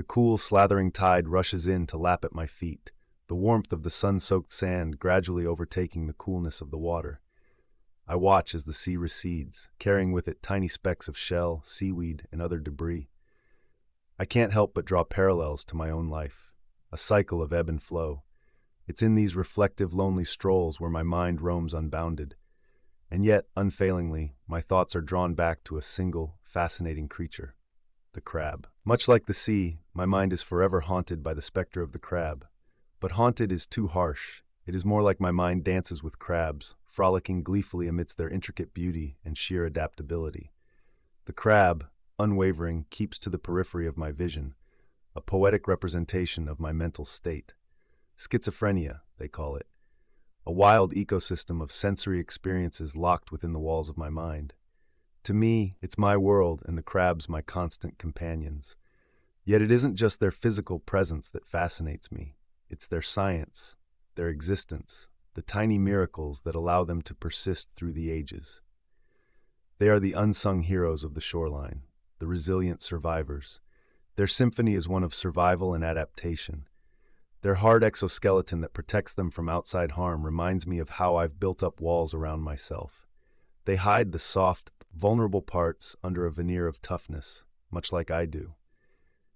The cool, slathering tide rushes in to lap at my feet, the warmth of the sun-soaked sand gradually overtaking the coolness of the water. I watch as the sea recedes, carrying with it tiny specks of shell, seaweed, and other debris. I can't help but draw parallels to my own life, a cycle of ebb and flow. It's in these reflective, lonely strolls where my mind roams unbounded. And yet, unfailingly, my thoughts are drawn back to a single, fascinating creature, the crab. Much like the sea, my mind is forever haunted by the specter of the crab. But haunted is too harsh. It is more like my mind dances with crabs, frolicking gleefully amidst their intricate beauty and sheer adaptability. The crab, unwavering, keeps to the periphery of my vision, a poetic representation of my mental state. Schizophrenia, they call it. A wild ecosystem of sensory experiences locked within the walls of my mind. To me, it's my world and the crabs my constant companions. Yet it isn't just their physical presence that fascinates me. It's their science, their existence, the tiny miracles that allow them to persist through the ages. They are the unsung heroes of the shoreline, the resilient survivors. Their symphony is one of survival and adaptation. Their hard exoskeleton that protects them from outside harm reminds me of how I've built up walls around myself. They hide the soft, vulnerable parts under a veneer of toughness, much like I do.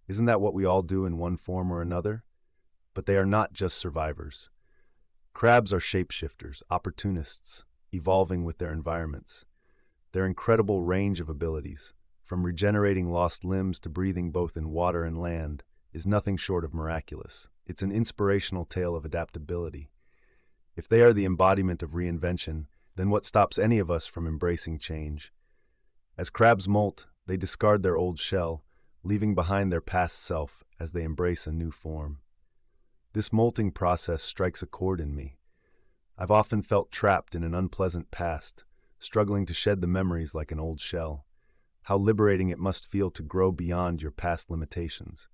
Isn't that what we all do in one form or another? But they are not just survivors. Crabs are shapeshifters, opportunists, evolving with their environments. Their incredible range of abilities, from regenerating lost limbs to breathing both in water and land, is nothing short of miraculous. It's an inspirational tale of adaptability. If they are the embodiment of reinvention, then what stops any of us from embracing change? As crabs molt, they discard their old shell, leaving behind their past self as they embrace a new form. This molting process strikes a chord in me. I've often felt trapped in an unpleasant past, struggling to shed the memories like an old shell. How liberating it must feel to grow beyond your past limitations.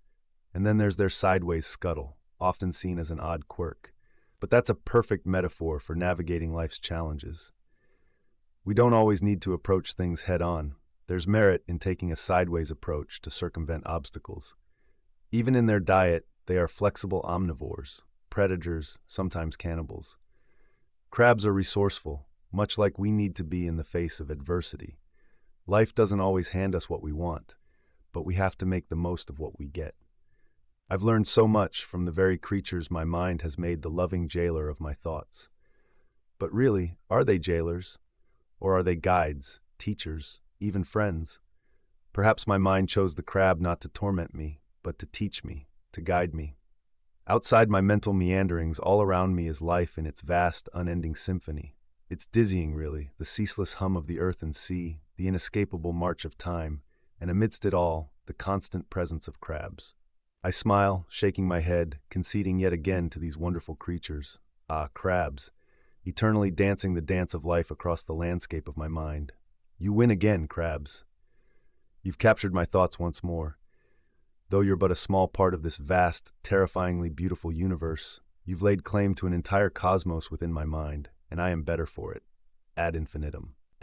And then there's their sideways scuttle, often seen as an odd quirk. But that's a perfect metaphor for navigating life's challenges. We don't always need to approach things head-on. There's merit in taking a sideways approach to circumvent obstacles. Even in their diet, they are flexible omnivores, predators, sometimes cannibals. Crabs are resourceful, much like we need to be in the face of adversity. Life doesn't always hand us what we want, but we have to make the most of what we get. I've learned so much from the very creatures my mind has made the loving jailer of my thoughts. But really, are they jailers? Or are they guides, teachers, even friends? Perhaps my mind chose the crab not to torment me, but to teach me, to guide me. Outside my mental meanderings, all around me is life in its vast, unending symphony. It's dizzying, really, the ceaseless hum of the earth and sea, the inescapable march of time, and amidst it all, the constant presence of crabs. I smile, shaking my head, conceding yet again to these wonderful creatures. Ah, crabs, eternally dancing the dance of life across the landscape of my mind. You win again, crabs. You've captured my thoughts once more. Though you're but a small part of this vast, terrifyingly beautiful universe, you've laid claim to an entire cosmos within my mind, and I am better for it. Ad infinitum.